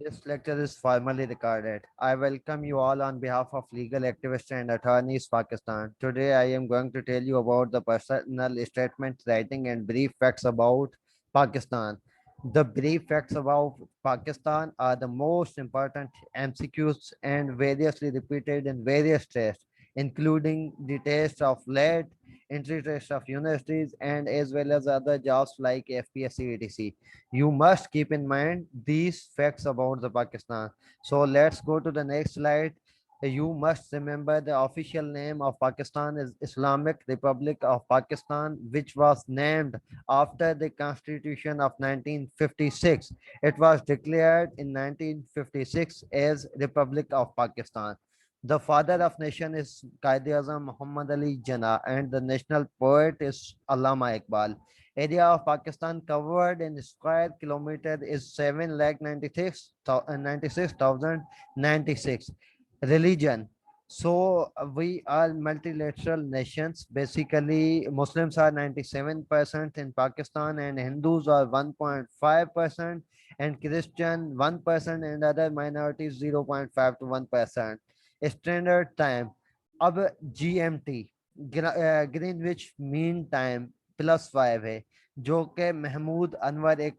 This lecture is formally recorded. I welcome you all on behalf of legal activists and attorneys Pakistan. Today I am going to tell you about the personal statement writing and brief facts about Pakistan. The brief facts about Pakistan are the most important MCQs and variously repeated in various tests, including the test of lead, entry test of universities, and as well as other jobs like FPSC etc. You must keep in mind these facts about the Pakistan. So let's go to the next slide. You must remember the official name of Pakistan is Islamic Republic of Pakistan, which was named after the Constitution of 1956. It was declared in 1956 as Republic of Pakistan. The father of nation is Qaid-e-Azam Muhammad Ali Jinnah, and the national poet is Allama Iqbal. Area of Pakistan covered in square kilometer is 7,96,096. Religion. So we are multilateral nations. Basically, Muslims are 97% in Pakistan, and Hindus are 1.5%, and Christian 1%, and other minorities 0.5 to 1%. Standard time. अब GMT Greenwich mean time +5 है, जो कि महमूद अनवर एक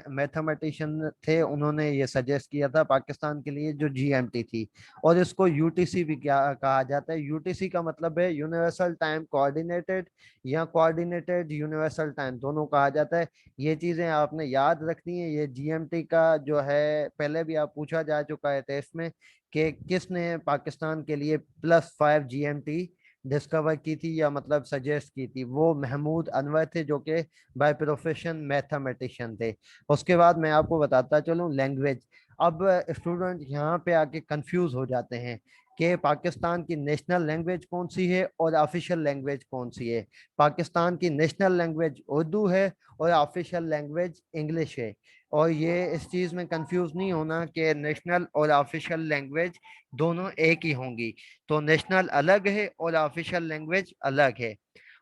mathematician थे, उन्होंने ये suggest किया था पाकिस्तान के लिए, जो जीएमटी थी। और इसको यूटीसी भी क्या कहा जाता है। यूटीसी का मतलब है यूनिवर्सल टाइम कोऑर्डिनेटेड या कोऑर्डिनेटेड यूनिवर्सल टाइम, दोनों कहा जाता है। ये चीजें आपने याद रखनी है। ये जीएमटी का जो है पहले भी आप पूछा जा चुका है टेस्ट में कि किसने पाकिस्तान के लिए +5 जीएमटी डिस्कवर की थी या मतलब सजेस्ट की थी। वो महमूद अनवर थे, जो कि बाय प्रोफेशन मैथमेटिशियन थे। उसके बाद मैं आपको बताता चलूँ लैंग्वेज। अब स्टूडेंट यहाँ पे आके कंफ्यूज हो जाते हैं कि पाकिस्तान की नेशनल लैंग्वेज कौन सी है और ऑफिशियल लैंग्वेज कौन सी है। पाकिस्तान की नेशनल लैंग्वेज उर्दू है और ऑफिशियल लैंग्वेज इंग्लिश है। और ये इस चीज़ में कंफ्यूज नहीं होना कि नेशनल और ऑफिशियल लैंग्वेज दोनों एक ही होंगी। तो नेशनल अलग है और ऑफिशियल लैंग्वेज अलग है।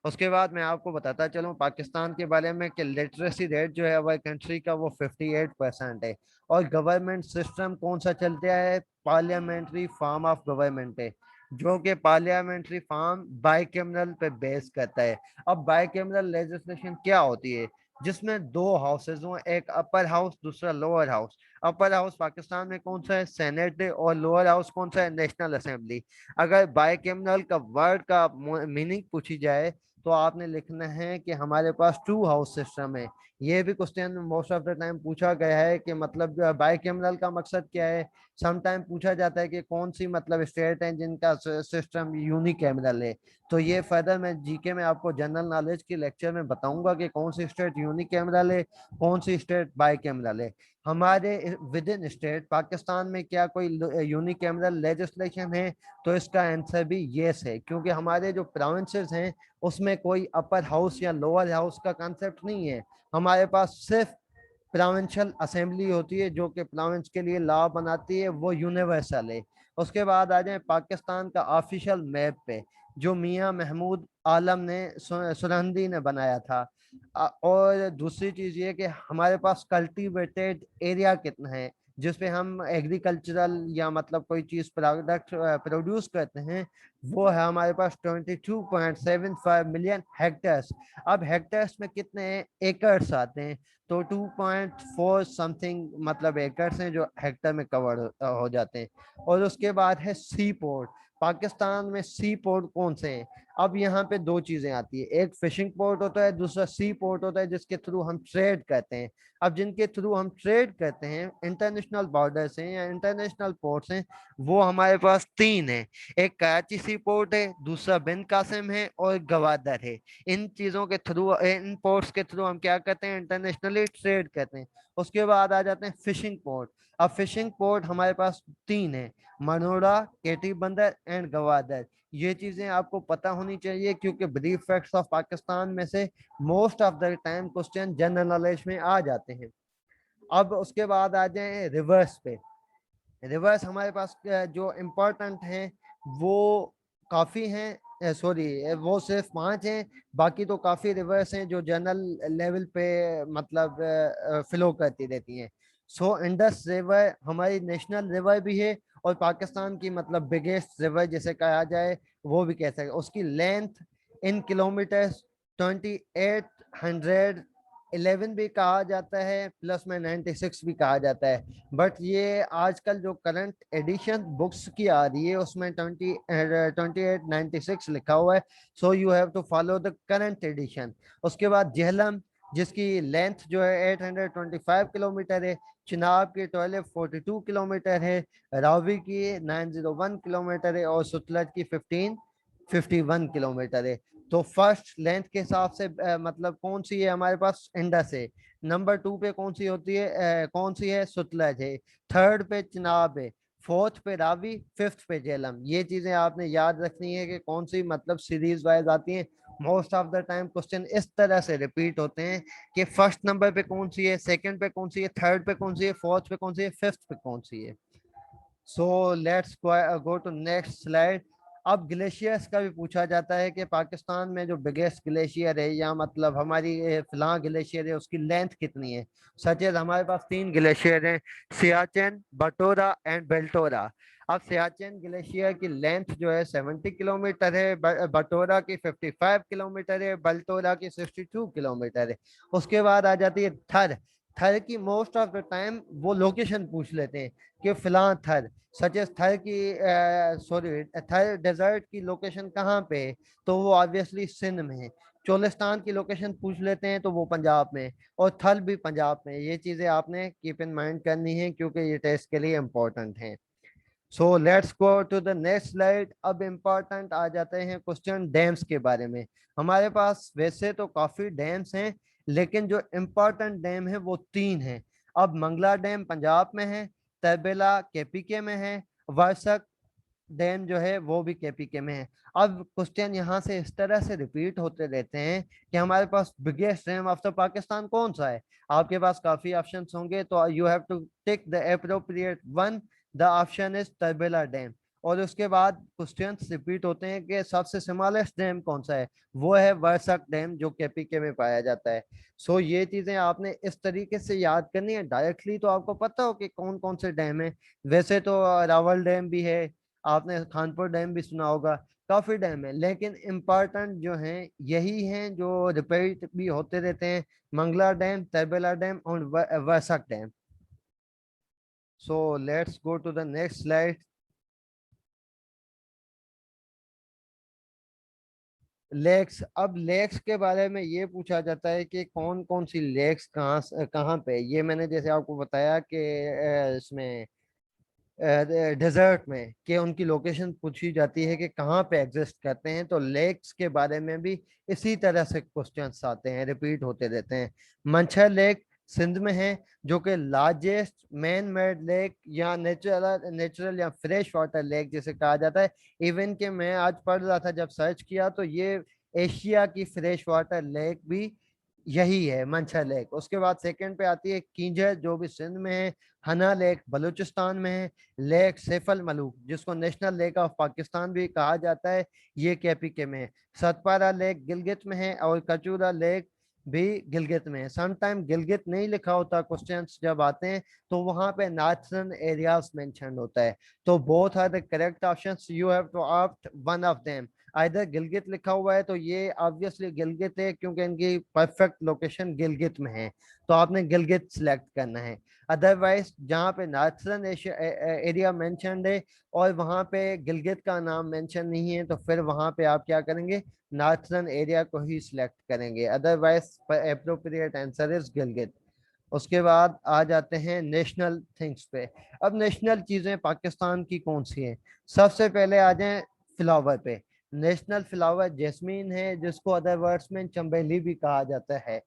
उसके बाद मैं आपको बताता चलूँ पाकिस्तान के बारे में कि लिटरेसी रेट जो है हमारी कंट्री का वो 58% है। और गवर्नमेंट सिस्टम कौन सा चलता है, पार्लियामेंट्री फॉर्म ऑफ गवर्नमेंट है, जो कि पार्लियामेंट्री फॉर्म बाइकैमरल पे बेस करता है। अब बाइकैमरल लेजिस्लेशन क्या होती है, जिसमें दो हाउसेज हों, एक अपर हाउस दूसरा lower house. Upper house Pakistan में कौन सा है, सेनेट है, और लोअर हाउस कौन सा है, नेशनल असेंबली। अगर बाइकैमरल का वर्ड का मीनिंग पूछी जाए तो आपने लिखना है कि हमारे पास टू हाउस सिस्टम है। ये भी question most of the time पूछा गया है कि मतलब बाइकैमरल का मकसद क्या है। सम टाइम पूछा जाता है कि कौन सी मतलब स्टेट है जिनका सिस्टम यूनिकैमरल है। तो ये फर्दर मैं जीके में आपको जनरल नॉलेज के लेक्चर में बताऊंगा कि कौन सी स्टेट यूनिकैमरल है, कौन सी स्टेट बाइकैमरल है। हमारे विद इन स्टेट पाकिस्तान में क्या कोई यूनिकैमरल लेजिस्लेशन है, तो इसका आंसर भी येस है, क्योंकि हमारे जो प्रोविंसेस हैं उसमें कोई अपर हाउस या लोअर हाउस का कॉन्सेप्ट नहीं है। हमारे पास सिर्फ प्रोविंशियल असेंबली होती है, जो कि प्रोविंस के लिए लॉ बनाती है, वो यूनिवर्सल है। उसके बाद आ जाए पाकिस्तान का ऑफिशियल मैप पे, जो मियां महमूद आलम ने सुरहंदी ने बनाया था। और दूसरी चीज ये कि हमारे पास कल्टीवेटेड एरिया कितना है, जिसपे हम एग्रीकल्चरल या मतलब कोई चीज प्रोडक्ट प्रोड्यूस करते हैं, वो है हमारे पास 22.75 मिलियन हेक्टेयर्स। अब हेक्टेयर्स में कितने एकर्स आते हैं, तो 2.4 समथिंग मतलब एकर्स हैं जो हेक्टर में कवर हो जाते हैं। और उसके बाद है सी पोर्ट। पाकिस्तान में सी पोर्ट कौन से हैं। अब यहाँ पे दो चीजें आती है, एक फिशिंग पोर्ट होता है, दूसरा सी पोर्ट होता है, जिसके थ्रू हम ट्रेड करते हैं। अब जिनके थ्रू हम ट्रेड करते हैं, इंटरनेशनल बॉर्डर्स हैं या इंटरनेशनल पोर्ट्स हैं, वो हमारे पास तीन है। एक कराची सी पोर्ट है, दूसरा बिन कासिम है, और गवादर है। इन चीजों के थ्रू, इन पोर्ट्स के थ्रू हम क्या करते हैं, इंटरनेशनली ट्रेड करते हैं। उसके बाद आ जाते हैं फिशिंग पोर्ट। अब फिशिंग पोर्ट हमारे पास तीन है, मनोरा, केटी बंदर एंड गवादर। ये चीजें आपको पता होनी चाहिए, क्योंकि ब्रीफ फैक्ट्स ऑफ पाकिस्तान में से most of the time question general knowledge में आ जाते हैं। अब उसके बाद आ जाए रिवर्स पे। रिवर्स हमारे पास जो इम्पोर्टेंट हैं वो काफ़ी हैं, सॉरी वो सिर्फ 5 हैं। बाकी तो काफ़ी रिवर्स हैं जो जनरल लेवल पे मतलब फ्लो करती रहती हैं। सो इंडस रिवर हमारी नेशनल रिवर भी है और पाकिस्तान की मतलब बिगेस्ट रिवर जिसे कहा जाए वो भी कह सकते। उसकी लेंथ इन किलोमीटर्स 2811 भी कहा जाता है, प्लस में 96 भी कहा जाता है। बट ये आजकल जो करंट एडिशन बुक्स की आ रही है उसमें 2896 लिखा हुआ है। So you have to follow the current edition. उसके बाद झेलम जिसकी लेंथ जो है 825 किलोमीटर है, चिनाब की 1242 किलोमीटर है, रावी की 901 किलोमीटर है और सुतलज की 1551 किलोमीटर है। तो फर्स्ट लेंथ के हिसाब से मतलब कौन सी है हमारे पास, इंडस है। नंबर 2 पे कौन सी होती है, कौन सी है, सुतलज है। थर्ड पे चिनाब है, फोर्थ पे रावी, फिफ्थ पे झेलम। ये चीजें आपने याद रखनी है कि कौन सी मतलब सीरीज वाइज आती हैं। Most of the time question इस तरह से रिपीट होते हैं कि फर्स्ट नंबर पे कौन सी है, सेकंड पे कौन सी है, थर्ड पे कौन सी है, फोर्थ पे कौन सी है, फिफ्थ पे कौन सी है। So let's go to next slide. अब ग्लेशियर्स का भी पूछा जाता है कि पाकिस्तान में जो बिगेस्ट ग्लेशियर है या मतलब हमारी फिलहाल ग्लेशियर है उसकी लेंथ कितनी है। सच एज हमारे पास 3 ग्लेशियर हैं, सियाचिन, बटोरा एंड बेल्टोरा। अब सियाचिन ग्लेशियर की लेंथ जो है 70 किलोमीटर है, बटोरा की 55 किलोमीटर है, बेल्टोरा की 62 किलोमीटर है। उसके बाद आ जाती है थर। थर की मोस्ट ऑफ द टाइम वो लोकेशन पूछ लेते हैं कि फिलहाल थर, सच एस थर की सॉरी थर डेजर्ट की लोकेशन कहाँ पे है, तो वो ऑब्वियसली सिंध में है। चोलिस्तान की लोकेशन पूछ लेते हैं तो वो पंजाब में है, और थल भी पंजाब में है। ये चीजें आपने कीप इन माइंड करनी है क्योंकि ये टेस्ट के लिए इंपॉर्टेंट है। So let's go to the next slide. अब इम्पोर्टेंट आ जाते हैं क्वेश्चन डैम्स के बारे में। हमारे पास वैसे तो काफी डैम्स हैं लेकिन जो इम्पोर्टेंट डैम है वो 3 हैं। अब मंगला डैम पंजाब में है, तरबेला केपीके में है, वर्षक डैम जो है वो भी केपीके में है। अब क्वेश्चन यहाँ से इस तरह से रिपीट होते रहते हैं कि हमारे पास biggest dam of the Pakistan कौन सा है। आपके पास काफी ऑप्शंस होंगे तो you have to tick the appropriate one. The option is Tarbela dam. और उसके बाद क्वेश्चंस रिपीट होते हैं कि सबसे स्मॉलेस्ट डैम कौन सा है, वो है वर्षक डैम जो केपीके में पाया जाता है। सो ये चीजें आपने इस तरीके से याद करनी है डायरेक्टली तो आपको पता हो कि कौन कौन से डैम है। वैसे तो रावल डैम भी है, आपने खानपुर डैम भी सुना होगा, काफी डैम है, लेकिन इम्पोर्टेंट जो हैं यही हैं जो रिपीट भी होते रहते हैं, मंगला डैम, तरबेला डैम और Warsak dam. So let's go to the next slide. Lakes. अब लेक्स के बारे में ये पूछा जाता है कि कौन कौन सी लेक्स कहाँ पे है। ये मैंने जैसे आपको बताया कि इसमें डेजर्ट में कि उनकी लोकेशन पूछी जाती है कि कहाँ पे एग्जिस्ट करते हैं, तो लेक्स के बारे में भी इसी तरह से क्वेश्चंस आते हैं, रिपीट होते रहते हैं। मंछर लेक सिंध में है जो कि लार्जेस्ट मैन मेड लेक या नेचुरल नेचुरल या फ्रेश वाटर लेक जिसे कहा जाता है। इवन कि मैं आज पढ़ रहा था जब सर्च किया तो ये एशिया की फ्रेश वाटर लेक भी यही है, मंछर लेक। उसके बाद सेकंड पे आती है कींझर जो भी सिंध में है, हना लेक बलूचिस्तान में है, लेक सैफल मलूक जिसको नेशनल लेक ऑफ पाकिस्तान भी कहा जाता है ये केपीके में है, सतपारा लेक गिलगित में है और कचूरा लेक भी गिलगित में है। समटाइम गिलगित नहीं लिखा होता क्वेश्चंस जब आते हैं तो वहां पे नॉर्थर्न एरियाज मेंशन होता है। तो both are the correct options, you have to opt one of them. Either Gilgit लिखा हुआ है तो ये ऑब्वियसली गिलगित है क्योंकि इनकी परफेक्ट लोकेशन गिलगित में है, तो आपने गिलगित सिलेक्ट करना है। अदरवाइज जहाँ पे नॉर्थर्न एरिया मेंशनड है और वहाँ पे गिलगित का नाम मेंशन नहीं है तो फिर वहाँ पे आप क्या करेंगे, नॉर्थर्न एरिया को ही सिलेक्ट करेंगे। Otherwise appropriate answer is Gilgit. उसके बाद आ जाते हैं नेशनल थिंग्स पे। अब नेशनल चीजें पाकिस्तान की कौन सी हैं। सबसे पहले आ जाएं फ्लावर पे। नेशनल फ्लावर जैस्मीन है जिसको अदर वर्ड्स में चंबेली भी कहा जाता है।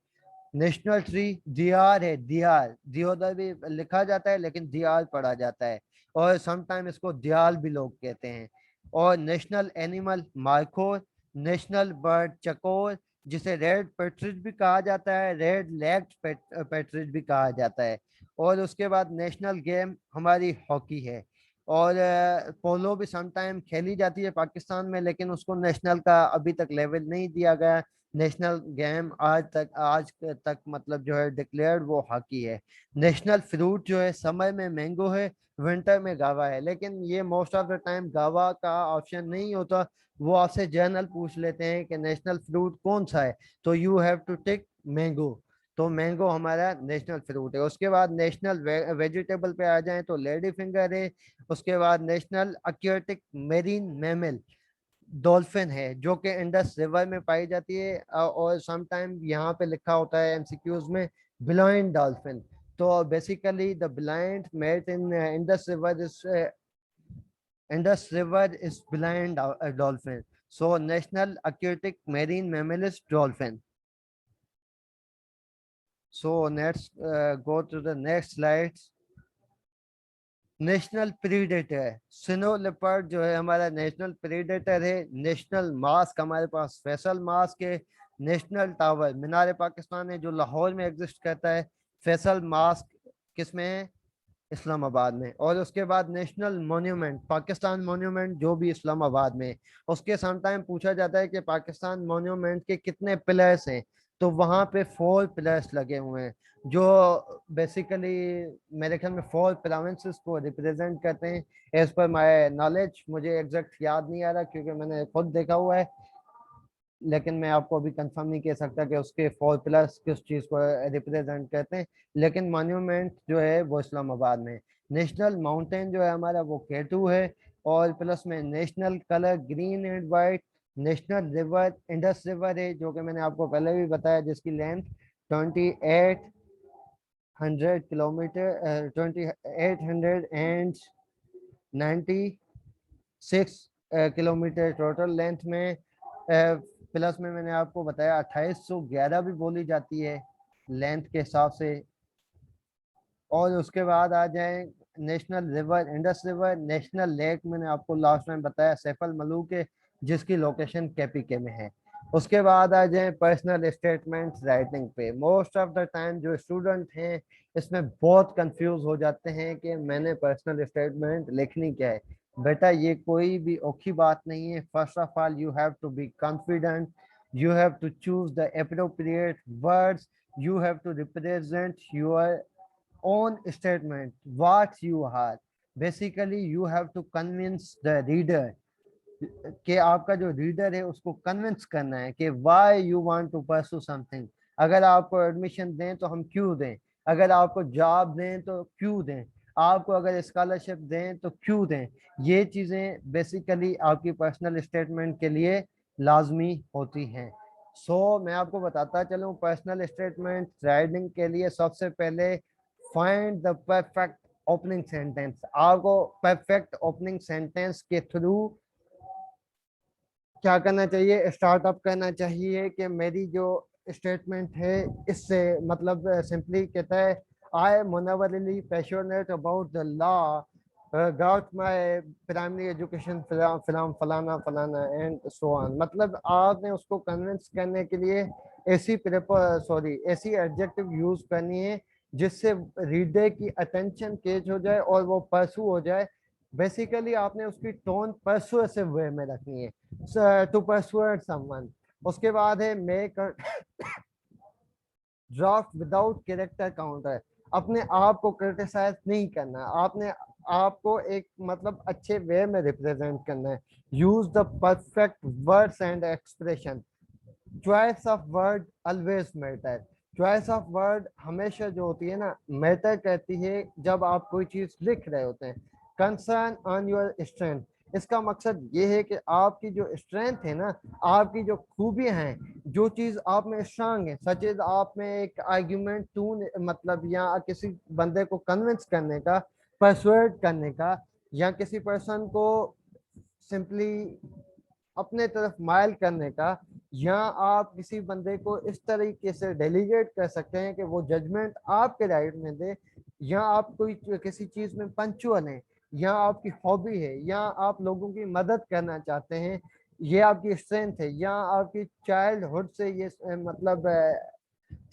नेशनल ट्री दियार है, दियार दियोदर भी लिखा जाता है लेकिन दियार पढ़ा जाता है, और समटाइम इसको दियाल भी लोग कहते हैं। और national animal markhor, national bird चकोर जिसे रेड पेट्रिज भी कहा जाता है, रेड लेग्ड पेट्रिज भी कहा जाता है। और उसके बाद नेशनल गेम हमारी हॉकी है। और पोलो भी समटाइम खेली जाती है पाकिस्तान में लेकिन उसको नेशनल का अभी तक लेवल नहीं दिया गया। नेशनल गेम आज तक मतलब जो है डिक्लेयर्ड वो हॉकी है। नेशनल फ्रूट जो है समर में मैंगो है, विंटर में गावा है, लेकिन ये मोस्ट ऑफ द टाइम गावा का ऑप्शन नहीं होता। वो आपसे जनरल पूछ लेते हैं कि नेशनल फ्रूट कौन सा है, तो you have to tick mango. तो मैंगो हमारा नेशनल फ्रूट है। उसके बाद नेशनल वेजिटेबल पे आ जाएं तो लेडी फिंगर है। उसके बाद national aquatic marine mammal dolphin है, जो कि इंडस रिवर में पाई जाती है, और समटाइम यहाँ पे लिखा होता है एमसीक्यूज में ब्लाइंड डॉल्फिन। तो basically the blind mate in Indus river is blind dolphin. So national aquatic marine mammal is dolphin. So let's go to the next slide. National predator snow leopard जो है हमारा नेशनल प्रीडेटर है। National mosque हमारे पास Faisal mosque है। National tower Minar Pakistan है, जो लाहौर में एग्जिस्ट करता है। फैसल मास्क किस में है? इस्लामाबाद में। और उसके बाद नेशनल मॉन्यूमेंट पाकिस्तान मॉन्यूमेंट, जो भी इस्लामाबाद में है। उसके समटाइम पूछा जाता है कि पाकिस्तान मॉन्यूमेंट के कितने पिलर्स हैं, तो वहाँ पे 4 पिलर्स लगे हुए हैं, जो बेसिकली मेरे ख्याल में 4 प्रोविंसेस को रिप्रेजेंट करते हैं। एज पर माय नॉलेज, मुझे एग्जैक्ट याद नहीं आ रहा क्योंकि मैंने खुद देखा हुआ है, लेकिन मैं आपको अभी कंफर्म नहीं कह सकता कि उसके 4 पिलर्स किस चीज़ को रिप्रेजेंट करते हैं। लेकिन मॉन्यूमेंट जो है वो इस्लामाबाद में है। नेशनल माउंटेन जो है हमारा वो केटू है। और प्लस में national colour green and white. National river Indus river है, जो कि मैंने आपको पहले भी बताया, जिसकी length 2800 kilometre 2896 kilometre total length में। प्लस में मैंने आपको बताया 2811 भी बोली जाती है लेंथ के हिसाब से। और उसके बाद आ जाए national river Indus river. National lake मैंने आपको लास्ट टाइम बताया सैफल मलूक है, जिसकी लोकेशन केपीके में है। उसके बाद आ जाए पर्सनल स्टेटमेंट्स राइटिंग पे। मोस्ट ऑफ द टाइम जो स्टूडेंट हैं इसमें बहुत कंफ्यूज हो जाते हैं कि मैंने पर्सनल स्टेटमेंट लिखनी क्या है। बेटा ये कोई भी औखी बात नहीं है। First of all you have to be confident, you have to choose the appropriate words, you have to represent your own statement, what you are. Basically you have to convince the reader, कि आपका जो reader है उसको convince करना है कि why you want to pursue something. अगर आपको एडमिशन दें तो हम क्यों दें, अगर आपको जॉब दें तो क्यों दें, आपको अगर स्कॉलरशिप दें तो क्यों दें। ये चीज़ें बेसिकली आपकी पर्सनल स्टेटमेंट के लिए लाजमी होती हैं। मैं आपको बताता चलूँ पर्सनल स्टेटमेंट राइटिंग के लिए सबसे पहले find the perfect opening sentence. आपको परफेक्ट ओपनिंग सेंटेंस के थ्रू क्या करना चाहिए, स्टार्टअप करना चाहिए कि मेरी जो स्टेटमेंट है इससे मतलब सिंपली कहता है आई मुनव्वरली passionate about the law got my primary education from फलाना फलाना एंड सो ऑन। मतलब आपने उसको कन्विंस करने के लिए ऐसी एडजेक्टिव यूज करनी है जिससे रीडर की अटेंशन केज हो जाए और वो परसू हो जाए। बेसिकली आपने उसकी टोन परसुएसिव वे में रखनी है, टू परसुएट समवन। उसके बाद है make draft without character counter. अपने आप को क्रिटिसाइज नहीं करना, आपने आपको एक मतलब अच्छे वे में रिप्रेजेंट करना है। Use the perfect words and expression. Choice of word always matter. Choice of word हमेशा जो होती है ना मैटर करती है जब आप कोई चीज लिख रहे होते हैं। Concern on your strength. इसका मकसद ये है कि आपकी जो स्ट्रेंथ है ना, आपकी जो खूबियां हैं, जो चीज आप में स्ट्रांग है, सच इज आप में एक आर्ग्यूमेंट टून मतलब या किसी बंदे को कन्विंस करने का, परसुएड करने का, या किसी पर्सन को सिंपली अपने तरफ माइल करने का, या आप किसी बंदे को इस तरीके से डेलीगेट कर सकते हैं कि वो जजमेंट आपके राइट में दे, या आप कोई किसी चीज में पंचुअल हैं, या आपकी हॉबी है, या आप लोगों की मदद करना चाहते हैं, ये आपकी स्ट्रेंथ है, या आपकी चाइल्डहुड से ये मतलब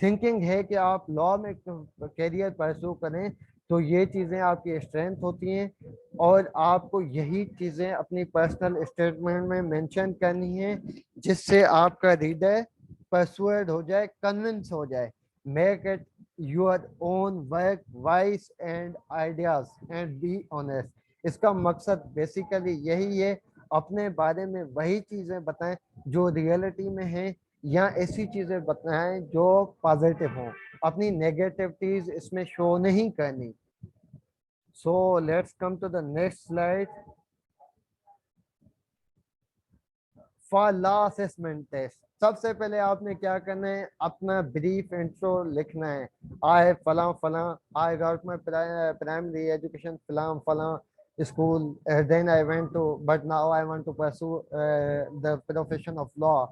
थिंकिंग है कि आप लॉ में करियर परसू करें, तो ये चीज़ें आपकी स्ट्रेंथ होती हैं। और आपको यही चीज़ें अपनी पर्सनल स्टेटमेंट में मेंशन करनी है जिससे आपका रीडर परसुएड हो जाए, कन्विंस हो जाए। Make it your own work, vice and ideas and be honest. इसका मकसद बेसिकली यही है, अपने बारे में वही चीजें बताएं जो रियलिटी में है, या ऐसी चीजें बताएं जो पॉजिटिव हों, अपनी नेगेटिविटीज इसमें शो नहीं करनी। So let's come to the next slide. For law assessment test, सबसे पहले आपने क्या करना है, अपना ब्रीफ इंट्रो लिखना है। आई फला फला, I got my primary education फला फला school, then I went to, but now I want to pursue the profession of law.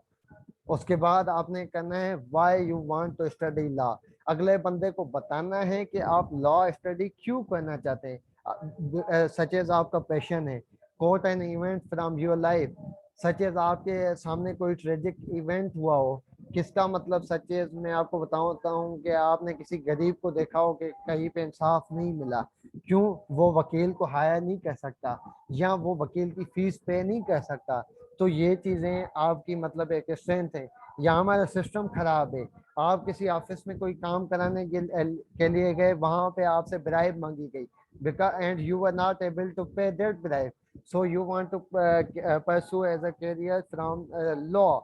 उसके बाद आपने करना है why you want to study law. अगले बंदे को बताना है कि आप लॉ स्टडी क्यों करना चाहते हैं, सच एज आपका पैशन है। Quote an event from your life, such as आपके सामने कोई ट्रेजिक इवेंट हुआ हो। किसका मतलब सच एज मैं आपको बताता हूँ कि आपने किसी गरीब को देखा हो कि कहीं पे इंसाफ नहीं मिला, क्यों वो वकील को हायर नहीं कर सकता, या वो वकील की फीस पे नहीं कर सकता। तो ये चीज़ें आपकी मतलब एक स्ट्रेंथ है। या हमारा सिस्टम खराब है, आप किसी ऑफिस में कोई काम कराने के लिए गए, वहां पे आपसे ब्राइब मांगी गई, because and you are not able to pay that bribe, so you want to pursue as a career from law.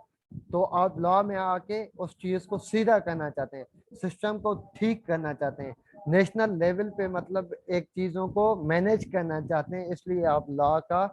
तो आप लॉ में आके उस चीज को सीधा करना चाहते हैं, सिस्टम को ठीक करना चाहते हैं, नेशनल लेवल पे मतलब एक चीजों को मैनेज करना चाहते हैं, इसलिए आप लॉ का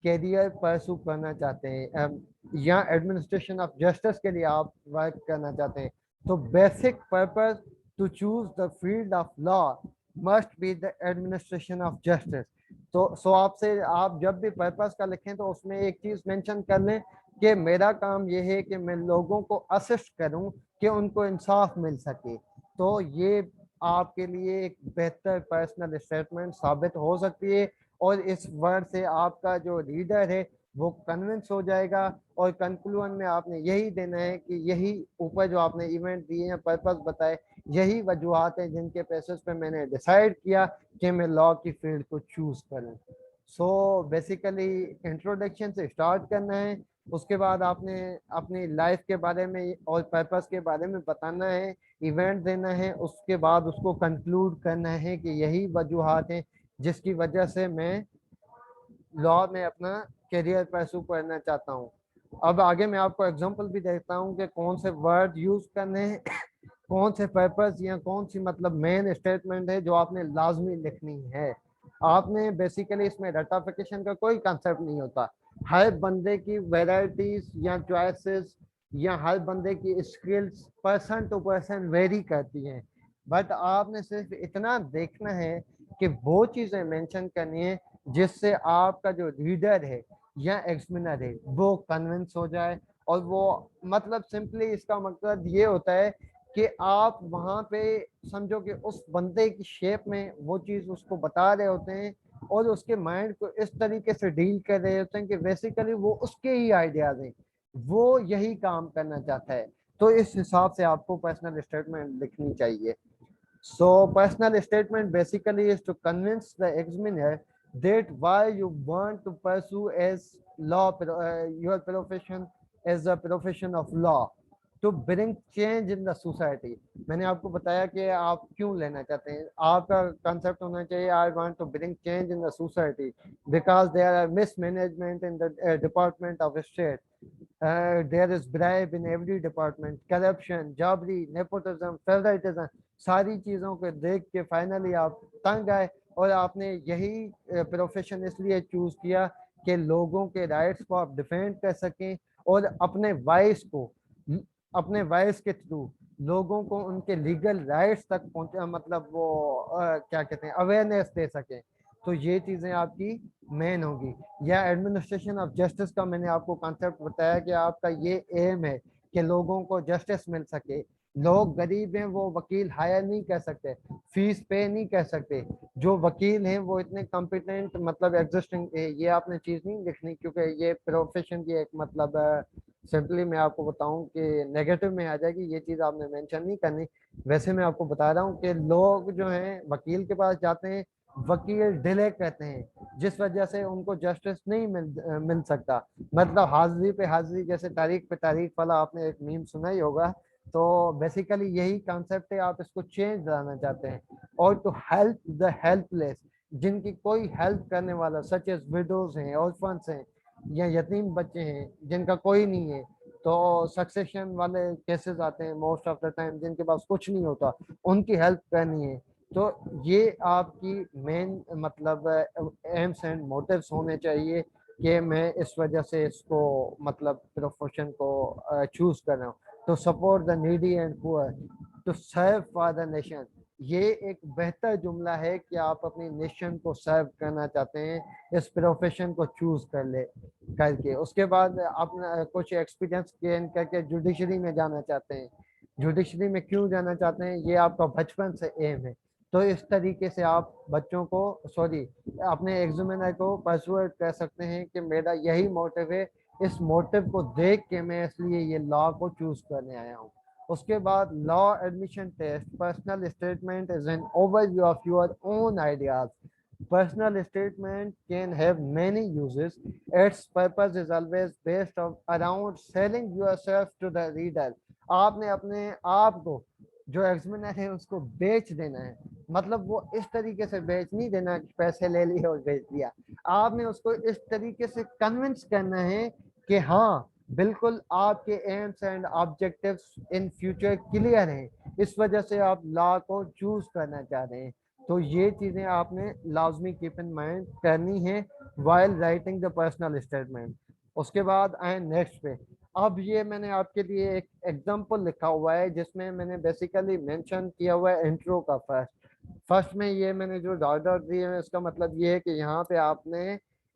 कैरियर परसू करना चाहते हैं, या एडमिनिस्ट्रेशन ऑफ जस्टिस के लिए आप वर्क करना चाहते हैं। तो basic purpose to choose the field of law must be the administration of justice. तो सो आपसे आप जब भी पर्पस का लिखें तो उसमें एक चीज मेंशन कर लें कि मेरा काम ये है कि मैं लोगों को असिस्ट करूं कि उनको इंसाफ मिल सके। तो ये आपके लिए एक बेहतर पर्सनल स्टेटमेंट साबित हो सकती है, और इस वर्ड से आपका जो रीडर है वो कन्विंस हो जाएगा। और कंक्लूजन में आपने यही देना है कि यही ऊपर जो आपने इवेंट दिए हैं, पर्पस बताए, यही वजूहत हैं जिनके बेसिस पे मैंने डिसाइड किया कि मैं लॉ की फील्ड को चूज करूं। सो बेसिकली इंट्रोडक्शन से स्टार्ट करना है, उसके बाद आपने अपनी लाइफ के बारे में और पर्पस के बारे में बताना है, इवेंट देना है, उसके बाद उसको कंक्लूड करना है कि यही वजूहत हैं जिसकी वजह से मैं लॉ में अपना करियर परस्यू करना चाहता हूँ। अब आगे मैं आपको एग्जांपल भी देता हूँ कि कौन से वर्ड यूज करने हैं, कौन से पर्पस या कौन सी मतलब मेन स्टेटमेंट है जो आपने लाजमी लिखनी है। आपने बेसिकली इसमें रटाफिकेशन का कोई कंसेप्ट नहीं होता। हर बंदे की वेराइटीज या चॉइसेस या हर बंदे की skills person to person vary करती हैं, बट आपने सिर्फ इतना देखना है कि वो चीज़ें मेंशन करनी है जिससे आपका जो रीडर है या एग्जामिनर है वो कन्विंस हो जाए। और वो मतलब सिंपली इसका मकसद ये होता है कि आप वहाँ पे समझो कि उस बंदे की शेप में वो चीज़ उसको बता रहे होते हैं, और उसके माइंड को इस तरीके से डील कर रहे होते हैं कि बेसिकली वो उसके ही आइडियाज हैं, वो यही काम करना चाहता है। तो इस हिसाब से आपको पर्सनल स्टेटमेंट लिखनी चाहिए। So personal statement basically is to convince the examiner that why you want to pursue as your profession as a profession of law to bring change in the society। मैंने आपको बताया कि आप क्यों लेना चाहते हैं, आपका कंसेप्ट होना चाहिए I want to bring change in the society because there are mismanagement in the department of state, there is bribe in every department, corruption, jobbery, nepotism, favoritism, सारी चीज़ों को देख के फाइनली आप तंग आए, और आपने यही प्रोफेशन इसलिए चूज किया कि लोगों के राइट्स को आप डिफेंड कर सकें, और अपने वॉइस के थ्रू लोगों को उनके लीगल राइट्स तक पहुंचा, मतलब वो क्या कहते हैं, अवेयरनेस दे सकें। तो ये चीज़ें आपकी मेन होगी। या एडमिनिस्ट्रेशन ऑफ जस्टिस का मैंने आपको कॉन्सेप्ट बताया कि आपका ये एम है कि लोगों को जस्टिस मिल सके। लोग गरीब हैं, वो वकील हायर नहीं कर सकते, फीस पे नहीं कर सकते। जो वकील हैं वो इतने कॉम्पिटेंट मतलब एग्जिस्टिंग, ये आपने चीज़ नहीं लिखनी क्योंकि ये प्रोफेशन की एक मतलब सिंपली मैं आपको बताऊं कि नेगेटिव में आ जाएगी, ये चीज़ आपने मेंशन नहीं करनी। वैसे मैं आपको बता रहा हूँ कि लोग जो हैं वकील के पास जाते हैं वकील डिले करते हैं, जिस वजह से उनको जस्टिस नहीं मिल सकता। मतलब हाजिरी पे हाजिरी, जैसे तारीख पे तारीख वाला आपने एक मीम सुना ही होगा। तो बेसिकली यही कॉन्सेप्ट है, आप इसको चेंज लाना चाहते हैं। और टू हेल्प द हेल्पलेस, जिनकी कोई हेल्प करने वाला, सच एज विडोज हैं, ऑर्फन्स हैं, या यतीम बच्चे हैं जिनका कोई नहीं है। तो सक्सेशन वाले केसेस आते हैं मोस्ट ऑफ द टाइम, जिनके पास कुछ नहीं होता, उनकी हेल्प करनी है। तो ये आपकी मेन मतलब एम्स एंड मोटिव्स होने चाहिए कि मैं इस वजह से इसको मतलब प्रोफेशन को चूज कर रहा हूँ। To support the needy and poor, to serve for the nation. ये एक बेहतर जुमला है कि आप अपनी नेशन को सर्व करना चाहते हैं इस प्रोफेशन को चूज करके। उसके बाद अपना कुछ एक्सपीरियंस गेन करके जुडिशरी में जाना चाहते हैं। जुडिशरी में क्यों जाना चाहते हैं, ये आपका बचपन से एम है। तो इस तरीके से आप बच्चों को, सॉरी, अपने एग्जामिनर को परसुएट कर सकते हैं कि मेरा यही मोटिव है, इस मोटिव को देख के मैं इसलिए ये लॉ को चूज करने आया हूँ। उसके बाद law admission test, personal statement is an overview of your own ideas. Personal statement can have many uses. Its purpose is always based around selling yourself to the reader. आपने अपने आप को, जो एग्जामिनर है उसको बेच देना है। मतलब वो इस तरीके से बेच नहीं देना कि पैसे ले लिए और बेच दिया। आपने उसको इस तरीके से कन्विंस करना है कि हाँ बिल्कुल आपके AIIMS and objectives in future clear हैं, इस वजह से आप लॉ को चूज करना चाह रहे हैं। तो ये चीजें आपने लाजमी कीप इन माइंड करनी है while writing the personal statement. उसके बाद आए नेक्स्ट पे। अब ये मैंने आपके लिए एक एग्जांपल लिखा हुआ है जिसमें मैंने बेसिकली मेंशन किया हुआ है इंट्रो का फर्स्ट में ये मैंने जो डॉट डॉट दिए हैं इसका मतलब ये है कि यहाँ पे आपने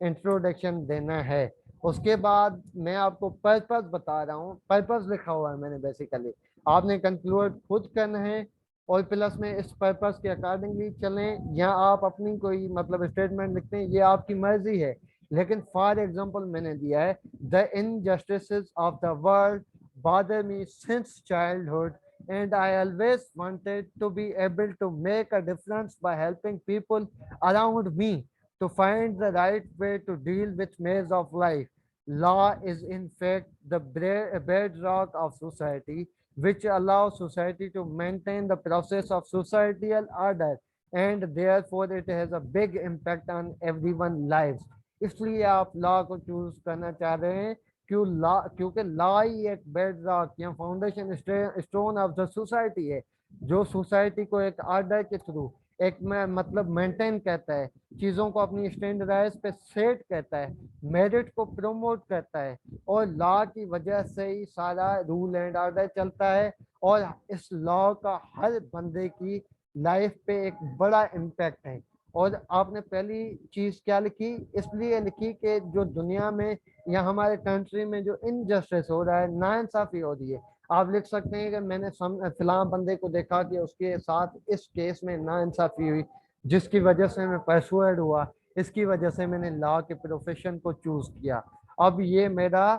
इंट्रोडक्शन देना है। उसके बाद मैं आपको पर्पस बता रहा हूँ, पर्पस लिखा हुआ है मैंने बेसिकली, आपने कंक्लूड खुद करना है। और प्लस में इस पर्पस के अकॉर्डिंगली चलें, या आप अपनी कोई मतलब स्टेटमेंट लिखते हैं, ये आपकी मर्जी है। लेकिन फॉर एग्जांपल मैंने दिया है, the injustices of the world bother me since childhood, and I always wanted to be able to make a difference by helping people around me to find the right way to deal with maze of life. Law is in fact the bedrock of society, which allows society to maintain the process of societal order, and therefore it has a big impact on everyone's lives. इसलिए आप law को choose करना चाह रहे हैं, क्योंकि law ही एक bed rock या foundation stone of the society है, जो सोसाइटी को एक ऑर्डर के थ्रू एक में मतलब मेंटेन करता है, चीज़ों को अपनी स्टैंडर्डाइज पे सेट करता है, मेरिट को प्रमोट करता है। और लॉ की वजह से ही सारा रूल एंड ऑर्डर चलता है। और इस लॉ का हर बंदे की लाइफ पे एक बड़ा इम्पैक्ट है। और आपने पहली चीज़ क्या लिखी, इसलिए लिखी कि जो दुनिया में या हमारे कंट्री में जो इनजस्टिस हो रहा है, नाइंसाफी हो रही है, आप लिख सकते हैं कि मैंने फिलहाल बंदे को देखा कि उसके साथ इस केस में नाइंसाफी हुई, जिसकी वजह से मैं परसुएड हुआ, इसकी वजह से मैंने लॉ के प्रोफेशन को चूज किया। अब ये मेरा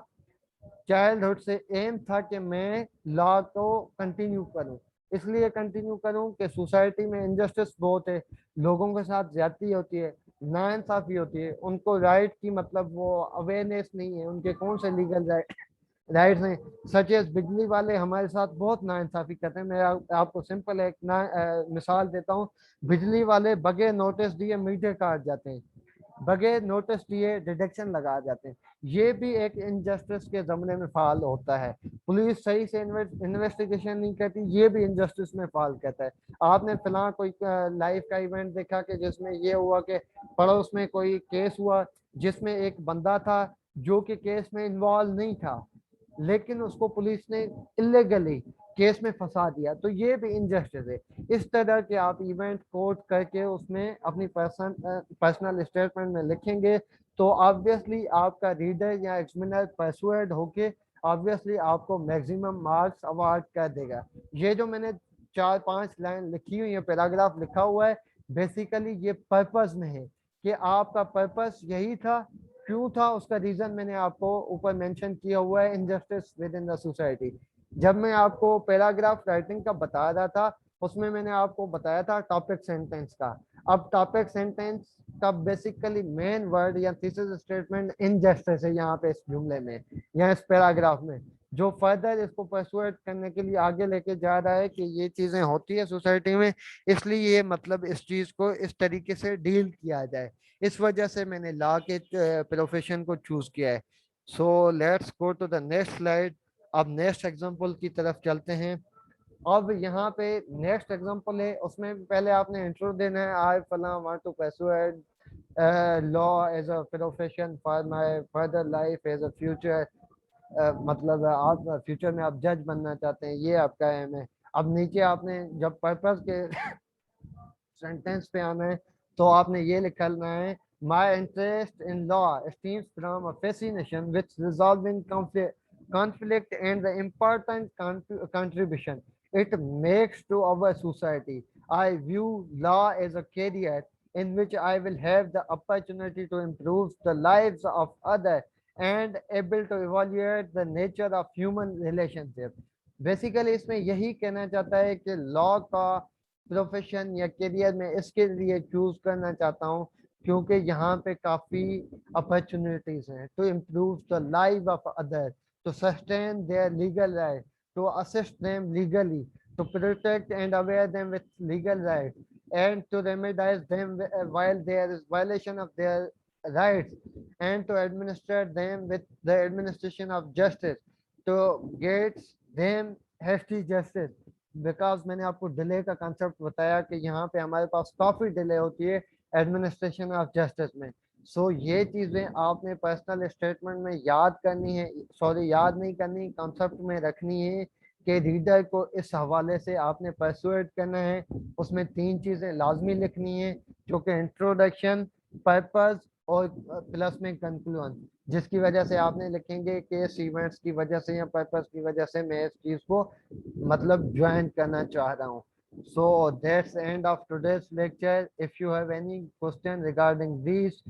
चाइल्डहुड से एम था कि मैं लॉ को कंटिन्यू करूं। इसलिए कंटिन्यू करूं कि सोसाइटी में इनजस्टिस बहुत है, लोगों के साथ ज्यादती होती है, नाइंसाफी होती है, उनको राइट की मतलब वो अवेयरनेस नहीं है, उनके कौन से लीगल राइट्स हैं। सच एज बिजली वाले हमारे साथ बहुत नाइंसाफी करते हैं। मैं आपको सिंपल एक मिसाल देता हूँ। बिजली वाले बगैर नोटिस दिए मीटर काट जाते हैं, बगैर नोटिस दिए डिडक्शन लगा जाते हैं। ये भी एक इनजस्टिस के जमने में फाल होता है। पुलिस सही से इन्वेस्टिगेशन नहीं करती, ये भी इनजस्टिस में फाल करता है। आपने फिलहाल कोई लाइफ का इवेंट देखा कि जिसमें ये हुआ कि पड़ोस में कोई केस हुआ जिसमें एक बंदा था जो कि केस में इन्वॉल्व नहीं था, लेकिन उसको पुलिस ने इलीगली केस में फंसा दिया, तो ये भी इनजस्टिस है। इस तरह के आप इवेंट कोट करके उसमें अपनी पर्सनल स्टेटमेंट में लिखेंगे, तो ऑब्वियसली आपका रीडर या एग्जामिनर परसुएड होके ऑब्वियसली आपको मैक्सिमम मार्क्स अवार्ड कर देगा। ये जो मैंने 4-5 लाइन लिखी हुई है, पैराग्राफ लिखा हुआ है, बेसिकली ये पर्पस में है कि आपका पर्पस यही था। क्यों था उसका रीजन मैंने आपको ऊपर मेंशन किया हुआ है, injustice with in the society. जब मैं आपको पैराग्राफ राइटिंग का बता रहा था, उसमें मैंने आपको बताया था टॉपिक सेंटेंस का। अब टॉपिक सेंटेंस का बेसिकली मेन वर्ड या थीसिस स्टेटमेंट इनजस्टिस है यहाँ पे इस जुमले में या इस पैराग्राफ में, जो फर्दर इसको परसुएट करने के लिए आगे लेके जा रहा है कि ये चीजें होती है सोसाइटी में, इसलिए ये मतलब इस चीज को इस तरीके से डील किया जाए। इस वजह से मैंने लॉ के प्रोफेशन को चूज किया है। So let's go to the next slide. अब नेक्स्ट एग्जांपल की तरफ चलते हैं। अब यहाँ पे नेक्स्ट एग्जांपल है, उसमें पहले आपने इंट्रो देना है। आई फला want to pursuit law as a profession for my further life as a future. मतलब आप फ्यूचर में आप जज बनना चाहते हैं, ये आपका एम है। अब नीचे आपने जब पर्पस के सेंटेंस पे आना है तो आपने ये लिखना है, my interest in law stems from a fascination which resolved in conflict and the important contribution it makes to our society. I view law as a career in which I will have the opportunity to improve the lives of others and able to evaluate the nature of human relationship. Basically इसमें यही कहना चाहता है कि law का profession या career में इसके लिए चूज करना चाहता हूँ क्योंकि यहाँ पे काफी अपॉर्चुनिटीज हैं to improve the life of other, to sustain their legal right, to assist them legally, to protect and aware them with legal rights, and to remedize them while there is violation of their rights, and to administer them with the administration of justice, to get them hasty justice। Because मैंने आपको delay का concept बताया कि यहाँ पे हमारे पास काफी delay होती है एडमिनिस्ट्रेशन ऑफ जस्टिस में। सो ये चीजें आपने पर्सनल स्टेटमेंट में याद करनी है, सॉरी याद नहीं करनी, कंसेप्ट में रखनी है कि रीडर को इस हवाले से आपने परसुएट करना है। उसमें 3 चीजें लाजमी लिखनी है जो कि इंट्रोडक्शन, पर्पस और प्लस में कंक्लूजन, जिसकी वजह से आपने लिखेंगे कि इस इवेंट्स की वजह से या पर्पस की वजह से मैं इस चीज को मतलब ज्वाइन करना चाह रहा हूँ। So that's end of today's lecture. If you have any question regarding these,